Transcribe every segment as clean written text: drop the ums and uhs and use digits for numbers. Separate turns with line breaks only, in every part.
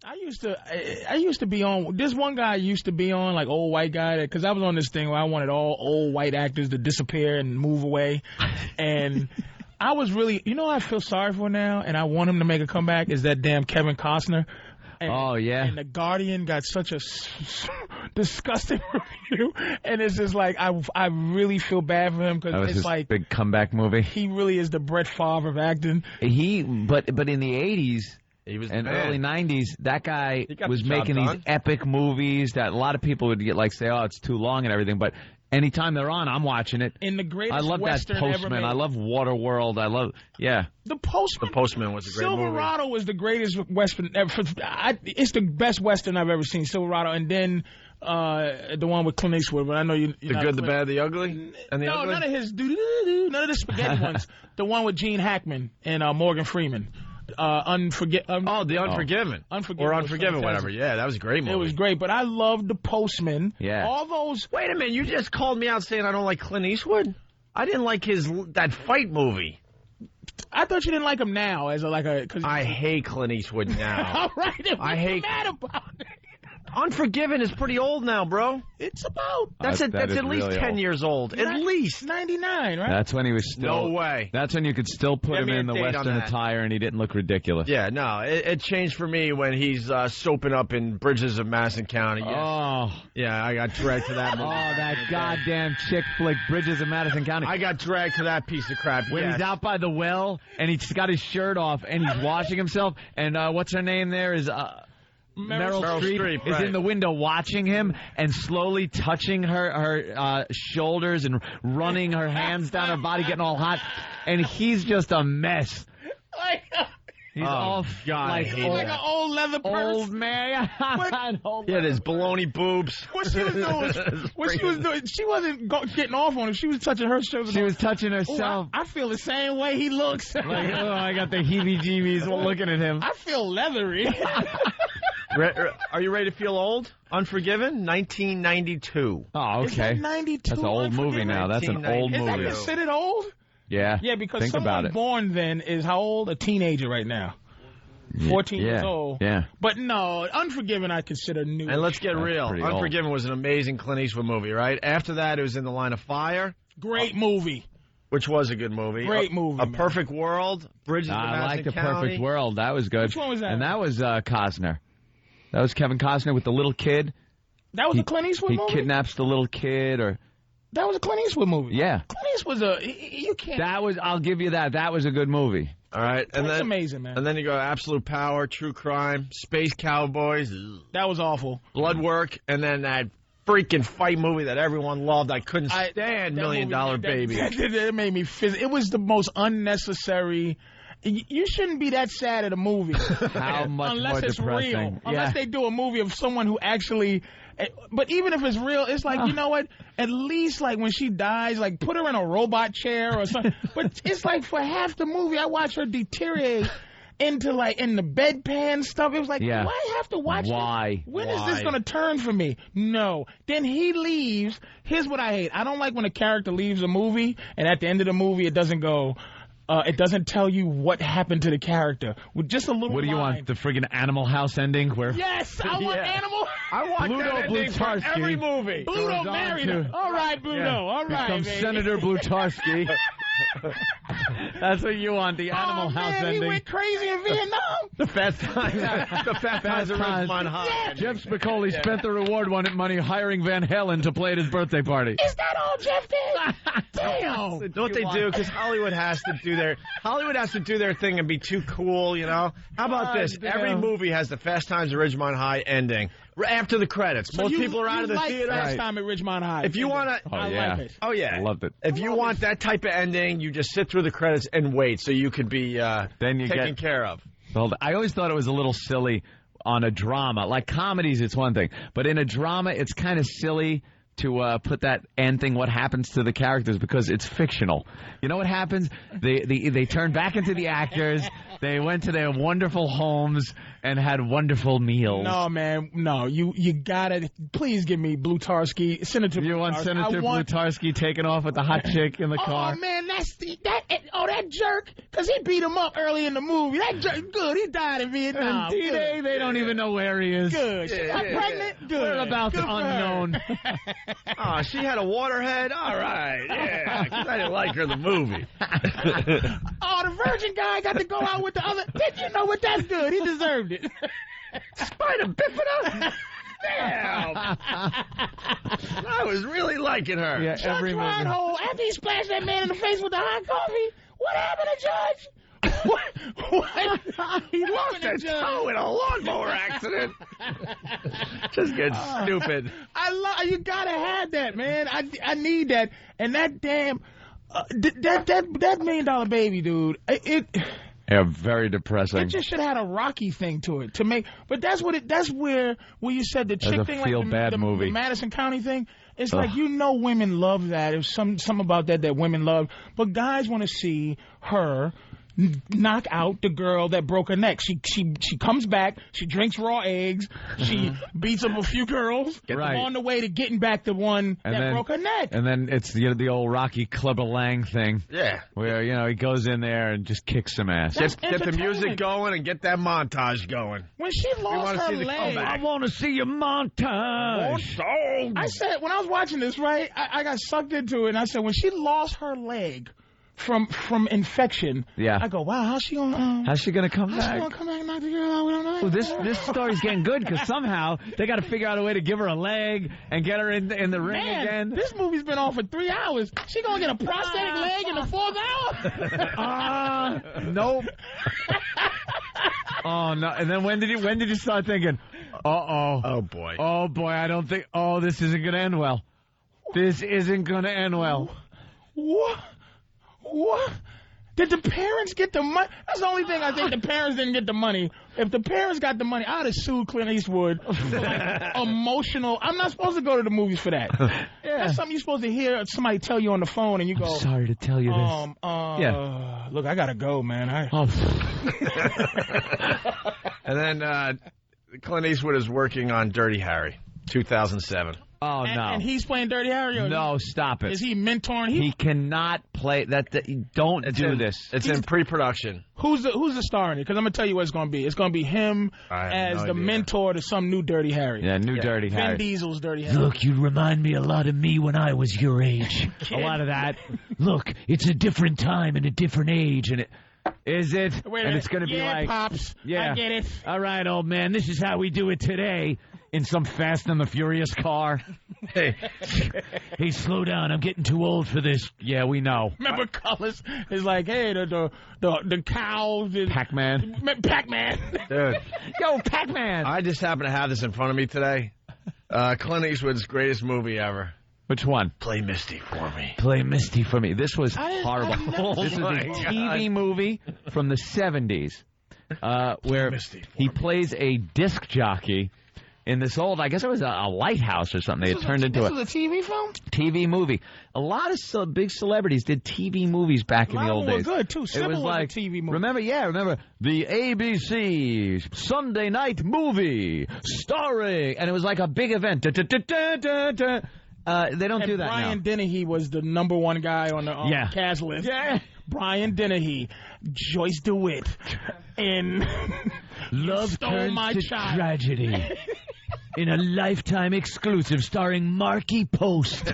I used to be on. This one guy used to be on, like old white guy, because I was on this thing where I wanted all old white actors to disappear and move away, and I was really, you know, what I feel sorry for now, and I want him to make a comeback. Is that damn Kevin Costner? And,
oh, yeah.
And The Guardian got such a disgusting review. And it's just like, I really feel bad for him because it's like
big comeback movie.
He really is the Brett Favre of acting.
But in the 80s and early 90s, that guy was making these epic movies that a lot of people would say, oh, it's too long and everything. But anytime they're on, I'm watching it.
In the greatest
I love
Western
that Postman.
ever made.
I love Waterworld. I love,
The Postman.
The Postman was a great movie.
Silverado was the greatest Western ever. It's the best Western I've ever seen, Silverado. And then the one with Clint Eastwood. But I know you.
The Good, the Bad, the Ugly? And the
no,
Ugly?
none of his none of the spaghetti ones. The one with Gene Hackman and Morgan Freeman.
The Unforgiven. Or Unforgiven, whatever. Yeah, that was a great movie.
It was great, but I loved The Postman.
Yeah.
All those.
Wait a minute, you just called me out saying I don't like Clint Eastwood? I didn't like that fight movie.
I thought you didn't like him now
I hate Clint Eastwood now.
All right, I hate mad about it.
Unforgiven is pretty old now, bro.
It's about
that's at least really 10 years old. At least
99, right?
That's when he was still.
No way.
That's when you could still put him in the Western attire and he didn't look ridiculous.
Yeah, no, it changed for me when he's soaping up in Bridges of Madison County. Yeah.
Oh,
yeah, I got dragged to that movie.
Oh, that goddamn chick flick, Bridges of Madison County.
I got dragged to that piece of crap.
When he's out by the well and he's got his shirt off and he's washing himself, and what's her name there is. Meryl Streep is in the window watching him and slowly touching her shoulders and running her hands down her body, getting all hot. And he's just a mess. He's all
God,
like an old leather purse.
Old man.
Yeah, there's baloney boobs.
What she was doing, she wasn't getting off on him. She was touching her shoulders.
She was touching herself.
I feel the same way he looks.
I got the heebie-jeebies looking at him.
I feel leathery.
Are you ready to feel old? Unforgiven, 1992.
Oh, okay.
Is that 92?
That's an old movie now. That's an old movie.
Is that considered old?
Yeah.
Yeah, because
Think
someone
about it.
born then is how old? A teenager right now. 14 years old.
Yeah.
But no, Unforgiven I consider new.
And let's get real. Unforgiven was an amazing Clint Eastwood movie, right? After that, it was In the Line of Fire.
Great movie.
Which was a good movie.
Great movie.
A Perfect World. Bridges of Madison
I like The
County.
Perfect World. That was good.
Which one was that?
And that was Costner. That was Kevin Costner with the little kid.
That was a Clint Eastwood movie?
He kidnaps the little kid, or...
That was a Clint Eastwood movie.
Yeah.
Clint Eastwood's you can't...
I'll give you that. That was a good movie.
All right. And
That's
then,
amazing, man.
And then you go Absolute Power, True Crime, Space Cowboys.
That was awful.
Blood Work, and then that freaking fight movie that everyone loved. I couldn't stand Million Dollar Baby.
That made me fizz. It was the most unnecessary... You shouldn't be that sad at a movie.
How much
unless
more
it's
depressing.
real. Unless they do a movie of someone who actually... But even if it's real, it's like, you know what? At least, like, when she dies, like, put her in a robot chair or something. But it's like for half the movie, I watch her deteriorate into, like, in the bedpan stuff. It was like, why have to watch
Why?
This? When is this going to turn for me? No. Then he leaves. Here's what I hate. I don't like when a character leaves a movie, and at the end of the movie, it doesn't go... it doesn't tell you what happened to the character. With just a little
What do you want? The friggin' Animal House ending? Where?
Yes, I want Animal.
I want
Pluto
that ending for
Blutarski.
every movie.
Pluto married her. All right, Pluto. All right,
Becomes
baby.
Senator Blutarski. That's what you want, the Animal House ending.
He went crazy in Vietnam.
The Fast Times. The Fast Times of Ridgemont High.
Jeff Spicoli spent the reward money hiring Van Halen to play at his birthday party.
Is that all Jeff did? Damn.
Know what they do? Because Hollywood has to do their thing and be too cool, you know? How about this? Every movie has the Fast Times at Ridgemont High ending. After the credits.
So
Most people are out of the theater.
Fast Time at Ridgemont High.
If you want to...
like it.
Oh, yeah.
I loved it.
If you want that type of ending, you just sit through the credits and wait so you could be taken care of.
Well, I always thought it was a little silly on a drama. Like comedies, it's one thing. But in a drama, it's kind of silly to put that end thing, what happens to the characters, because it's fictional. You know what happens? They turn back into the actors. They went to their wonderful homes and had wonderful meals.
No, man, no. You gotta please give me Blutarsky, Senator.
You want Senator Blutarsky taking off with the hot chick in the car?
Oh man, that jerk, because he beat him up early in the movie. That jerk, good. He died in Vietnam.
D-Day, they don't even know where he is.
Good. She got pregnant. Good.
Whereabouts
good
unknown.
Oh, she had a waterhead? All right, yeah, because I didn't like her in the movie.
Oh, the virgin guy got to go out with the other. Did you know what? That's good. He deserved it.
Spider bifida? Damn. I was really liking her.
Yeah,
Judge Reinhold, after he splashed that man in the face with the hot coffee, what happened to Judge? What?
He lost his toe in a lawnmower accident. Just gets stupid.
You gotta have that, man. I need that. And that damn that $1 million baby, dude.
Yeah, very depressing.
It just should have had a Rocky thing to it to make. But that's where you said the chick thing, like the Madison County thing. It's like, women love that. There's some about that women love. But guys want to see her knock out the girl that broke her neck. She comes back. She drinks raw eggs. She beats up a few girls. On the way to getting back the one that broke her neck.
And then it's the old Rocky Clubber Lang thing.
Yeah.
Where, he goes in there and just kicks some ass.
Get the music going and get that montage going.
When she lost her leg.
I want to see your montage.
I said, when I was watching this, right, I got sucked into it, and I said, when she lost her leg from infection, I go, wow, how's she gonna come back?
How's she gonna come back
and knock the girl out? We don't know.
Well, this story's getting good because somehow they got to figure out a way to give her a leg and get her in the ring again.
This movie's been on for 3 hours. She gonna get a prosthetic leg in the 4th hour?
Nope. Oh no! And then when did you start thinking,
oh boy,
I don't think, this isn't gonna end well. This isn't gonna end well.
What? Did the parents get the money? That's the only thing I think the parents didn't get the money. If the parents got the money, I'd have sued Clint Eastwood for emotional. I'm not supposed to go to the movies for that. That's something you're supposed to hear somebody tell you on the phone, and you go,
I'm sorry to tell you this.
Look, I gotta go, man.
And then Clint Eastwood is working on Dirty Harry, 2007.
Oh, no.
And he's playing Dirty Harry?
No, stop it.
Is he mentoring?
He cannot play that. Don't do this.
It's in pre-production.
Who's the star in it? Because I'm going to tell you what it's going to be. It's going to be him as the mentor to some new Dirty Harry.
Yeah, Dirty Harry.
Vin Diesel's Dirty Harry.
Look, you remind me a lot of me when I was your age.
A lot of that.
Look, it's a different time and a different age, and
Is it?
And
it's going to be like...
Pops.
Yeah.
I get it.
All right, old man, this is how we do it today.
In some Fast and the Furious car.
Hey, slow down. I'm getting too old for this.
Yeah, we know.
Remember Cullis is like, hey, the cows.
Pac-Man.
Dude.
Yo, Pac-Man.
I just happen to have this in front of me today. Clint Eastwood's greatest movie ever.
Which one?
Play Misty for me.
Play Misty for me. This was horrible. This is a TV movie from the 70s where he plays a disc jockey in this old, I guess it was a lighthouse or something. This was a
TV film?
TV movie. A lot of big celebrities did TV movies back in the old days.
Were good, too. Sybil was like a TV movie.
Remember the ABC Sunday night movie starring, and it was like a big event. They don't do that now.
Brian Dennehy was the #1 guy on the cast list.
Yeah.
Brian Dennehy, Joyce DeWitt, and
Love Turns to Tragedy. In a Lifetime exclusive starring Marky Post.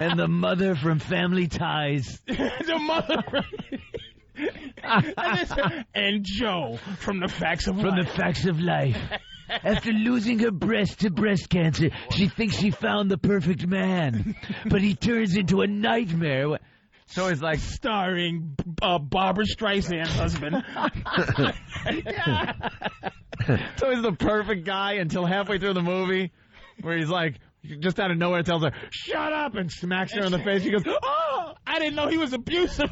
And the mother from Family Ties.
The mother and Joe from The Facts of Life.
From The Facts of Life. After losing her breast to breast cancer, she thinks she found the perfect man. But he turns into a nightmare.
So it's like
starring Barbara Streisand's husband.
So he's the perfect guy until halfway through the movie, where he's like, just out of nowhere tells her, "Shut up," and smacks her in the face. She goes, "Oh,
I didn't know he was abusive."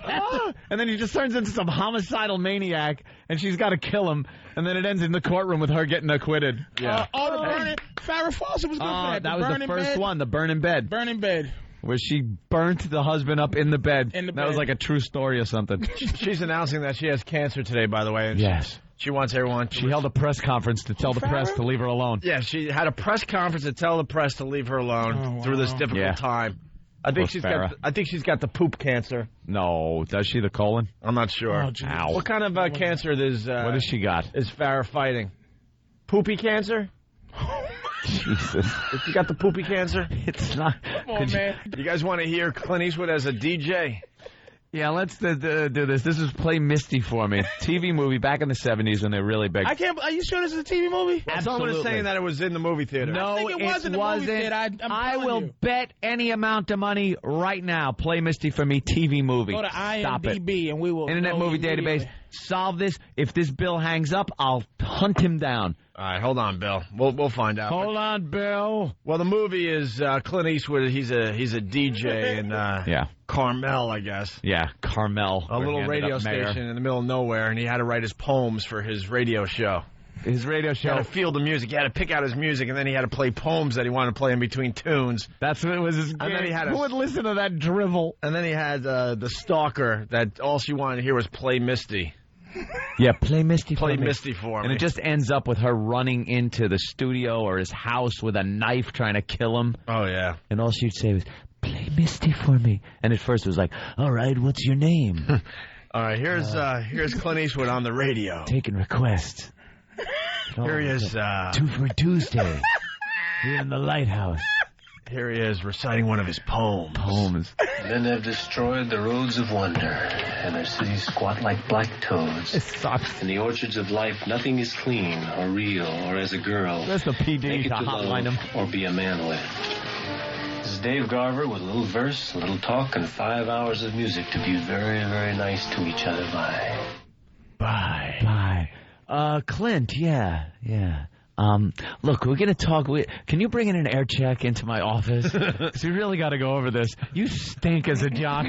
And then he just turns into some homicidal maniac, and she's got to kill him. And then it ends in the courtroom with her getting acquitted.
Yeah. The Farrah Fawcett was good for that.
That was the first one, the Burn in Bed.
Burn in Bed.
Where she burnt the husband up in the bed. That was like a true story or something.
She's announcing that she has cancer today, by the way. And
yes.
She wants everyone.
She held a press conference to tell the press to leave her alone.
Yeah, she had a press conference to tell the press to leave her alone through this difficult time. I think she's got the poop cancer.
No, does she the colon?
I'm not sure.
Oh, ow.
What kind of cancer
what has she got?
Is Farrah fighting? Poopy cancer?
Jesus.
If you got the poopy cancer?
It's not.
Come on, man.
You guys want to hear Clint Eastwood as a DJ?
Yeah, let's do this. This is Play Misty for Me. TV movie back in the 70s when they were really big.
I can't. Are you sure this is a TV movie?
Someone is saying that it was in the movie theater.
No,
I think it was in the movie theater.
I will bet any amount of money right now. Play Misty for Me TV movie.
Go to IMDb and we will.
Internet Movie Database. Solve this. If this bill hangs up, I'll hunt him down.
All right, hold on, Bill. We'll find out.
Hold on, Bill.
Well, the movie is Clint Eastwood. He's a DJ in Carmel, I guess.
Yeah, Carmel.
A little radio station in the middle of nowhere, and he had to write his poems for his radio show.
His radio show.
He had to field the music. He had to pick out his music, and then he had to play poems that he wanted to play in between tunes.
That's what it was. His
and then he had
who would listen to that drivel?
And then he had the stalker that all she wanted to hear was Play Misty.
Yeah, Play Misty for me.
Play Misty for me.
And it just ends up with her running into the studio or his house with a knife trying to kill him.
Oh, yeah.
And all she'd say was, Play Misty for me. And at first it was like, all right, what's your name?
All right, here's Clint Eastwood on the radio.
Taking requests.
Here he is.
2 for Tuesday. Here in the lighthouse.
Here he is reciting one of his poems.
Men have destroyed the roads of wonder, and their cities squat like black toads.
It sucks.
In the orchards of life, nothing is clean or real or as a girl.
That's the PD to hotline him.
Or be a man with. This is Dave Garver with a little verse, a little talk, and 5 hours of music to be very, very nice to each other by.
Bye. Clint, yeah. Look, we're going to talk. Can you bring in an air check into my office? Because we really got to go over this. You stink as a jock.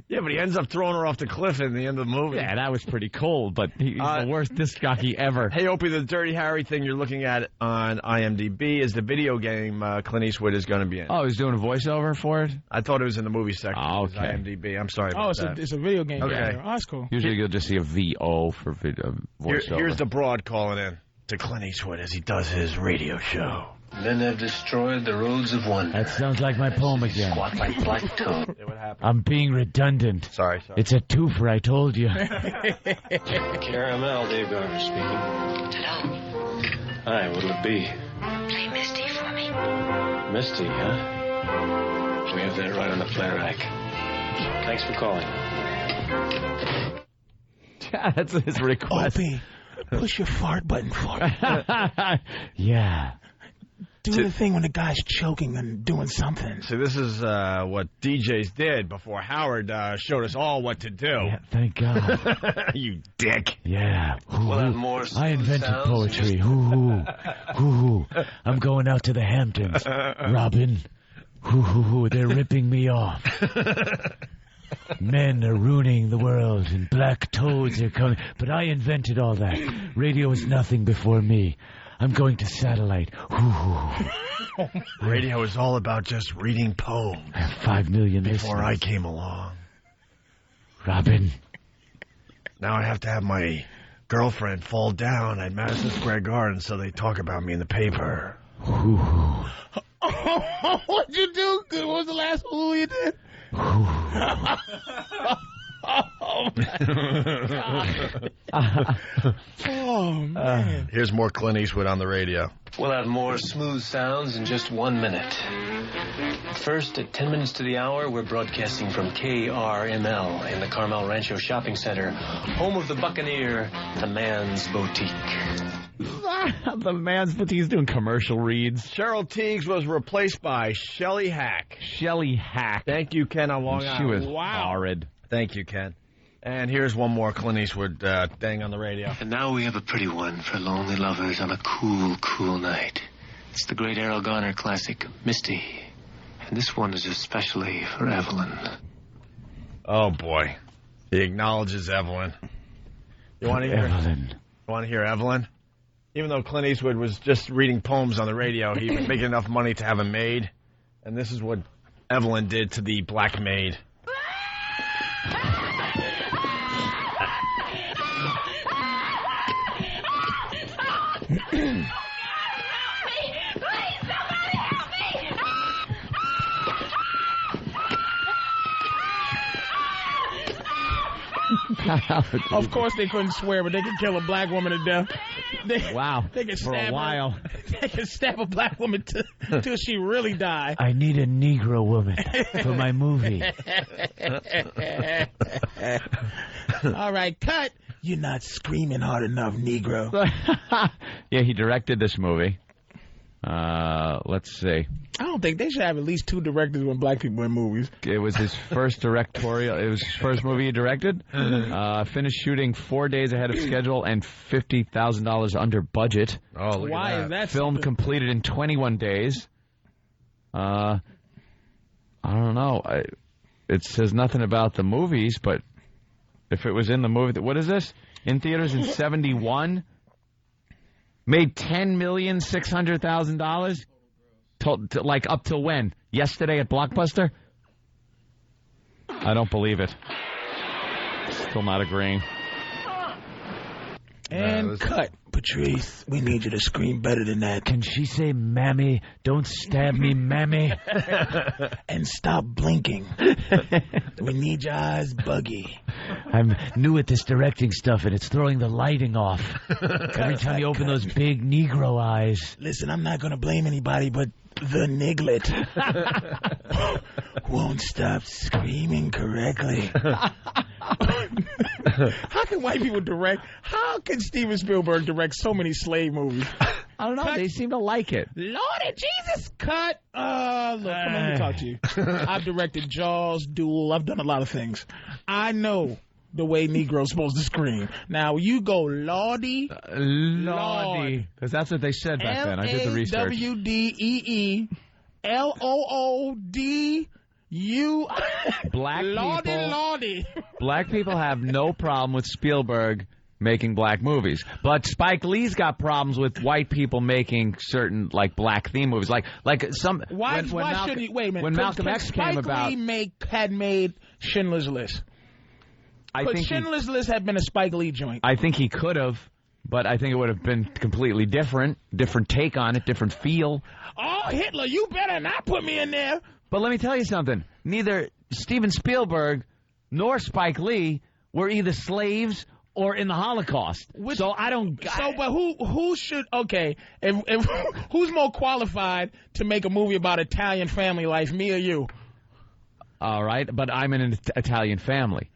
Yeah, but he ends up throwing her off the cliff in the end of the movie.
Yeah, that was pretty cold, but he's the worst disc jockey ever.
Hey, Opie, the Dirty Harry thing you're looking at on IMDb is the video game Clint Eastwood is going to be in.
Oh, he's doing a voiceover for it?
I thought it was in the movie section.
Oh, okay.
IMDb. I'm sorry about that.
It's a video game.
Okay.
Oh, that's cool.
Usually you'll just see a VO for voiceover.
Here's the broad calling in to Clint Eastwood as he does his radio show.
Men have destroyed the roads of wonder.
That sounds like my poem again.
Squat like black toad.
What happened?
I'm being redundant.
Sorry.
It's a twofer, I told you.
Caramel, Dave Garver speaking.
Hello.
Hi, what'll it be?
Play Misty for me.
Misty, huh? We have that right on the play rack. Thanks for calling.
Yeah, that's his request.
Opie, push your fart button for me.
Yeah.
Do the thing when the guy's choking and doing something.
So this is what DJs did before Howard showed us all what to do.
Yeah, thank God.
You dick.
Yeah.
We'll have more
I invented
sounds
poetry. Hoo-hoo. I'm going out to the Hamptons. Robin. Hoo-hoo-hoo. They're ripping me off. Men are ruining the world, and black toads are coming. But I invented all that. Radio is nothing before me. I'm going to satellite.
Radio is all about just reading poems.
I have 5 million
Before
listeners.
I came along.
Robin.
Now I have to have my girlfriend fall down at Madison Square Garden so they talk about me in the paper.
What'd you do? What was the last movie you did? Oh, man.
Here's more Clint Eastwood on the radio.
We'll have more smooth sounds in just 1 minute. First, at 10 minutes to the hour, we're broadcasting from KRML in the Carmel Rancho Shopping Center, home of the Buccaneer, the Man's Boutique.
The man's boutique. He's doing commercial reads.
Cheryl Teagues was replaced by Shelley Hack.
Shelley Hack.
Thank you, Ken, on Long
She was
Island.
horrid.
Thank you, Ken. And here's one more Clint Eastwood thing on the radio.
And now we have a pretty one for lonely lovers on a cool, cool night. It's the great Errol Garner classic, Misty. And this one is especially for Evelyn.
Oh, boy. He acknowledges Evelyn. You want to hear
Evelyn.
You want to hear Evelyn? Even though Clint Eastwood was just reading poems on the radio, he was making enough money to have a maid. And this is what Evelyn did to the black maid.
Of course they couldn't swear, but they could kill a black woman to death. They could
for
stab
a while.
her. They could stab a black woman till she really died.
I need a Negro woman for my movie.
All right, cut. You're not screaming hard enough, Negro.
Yeah, he directed this movie. Let's see.
I don't think they should have at least 2 directors when black people in movies.
It was his first directorial. It was his first movie he directed. Finished shooting 4 days ahead of schedule and $50,000 under budget.
Oh, look
Why
at
is that?
Film
stupid?
completed in 21 days. I don't know. It says nothing about the movies, but if it was in the movie, what is this? In theaters in 71. Made $10,600,000. Like up till when? Yesterday at Blockbuster? I don't believe it. Still not agreeing.
And cut. Patrice, we need you to scream better than that.
Can she say, Mammy, don't stab me, Mammy?
And stop blinking. We need your eyes buggy.
I'm new at this directing stuff, and it's throwing the lighting off. Every time you open those big Negro eyes.
Listen, I'm not going to blame anybody but the niglet. Won't stop screaming correctly. How can white people direct? How can Steven Spielberg direct so many slave movies?
I don't know.
Cut.
They seem to like it.
Lordy Jesus, cut. Look, come on, let me talk to you. I've directed Jaws, Duel. I've done a lot of things. I know the way Negro's supposed to scream. Now, you go Lordy.
Lordy. Because that's what they said back then. I did the research.
LawDeeLodu.
Black
Lordy,
people.
Lordy.
Black people have no problem with Spielberg making black movies, but Spike Lee's got problems with white people making certain like black theme movies, like some.
Why shouldn't he? Wait a minute.
When Malcolm X came about,
Spike Lee had made Schindler's List.
I think
Schindler's List had been a Spike Lee joint.
I think he could have, but I think it would have been completely different take on it, different feel.
Oh, Hitler, you better not put me in there.
But let me tell you something. Neither Steven Spielberg nor Spike Lee were either slaves or in the Holocaust. So I don't.
But who should? Okay, if who's more qualified to make a movie about Italian family life, me or you?
All right, but I'm in an Italian family.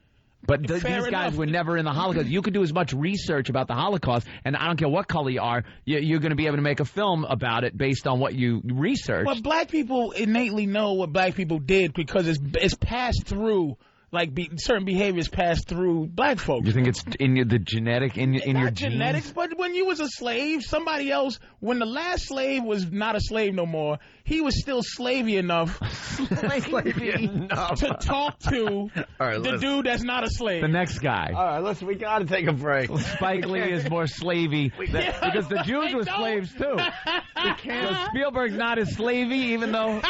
But these guys were never in the Holocaust. You could do as much research about the Holocaust, and I don't care what color you are, you're going to be able to make a film about it based on what you research.
But black people innately know what black people did because it's passed through. Like certain behaviors pass through black folks.
You think it's in the genetic, in your
genetics,
genes?
but when you was a slave, somebody else, when the last slave was not a slave no more, he was still slavey enough to talk to the dude that's not a slave.
The next guy.
All right, listen, we got to take a break.
Spike Lee is more slavey because the Jews were slaves too. So Spielberg's not as slavey, even though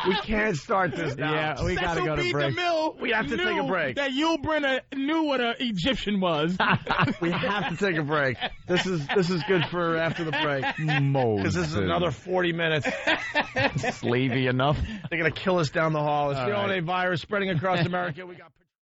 we can't start this now.
Yeah, we got to go to break.
We have to take a break.
That Yul Brynner knew what an Egyptian was.
We have to take a break. This is good for after the break. Because this is another 40 minutes.
Slavey enough.
They're going to kill us down the hall. It's the
right.
only virus spreading across America. We got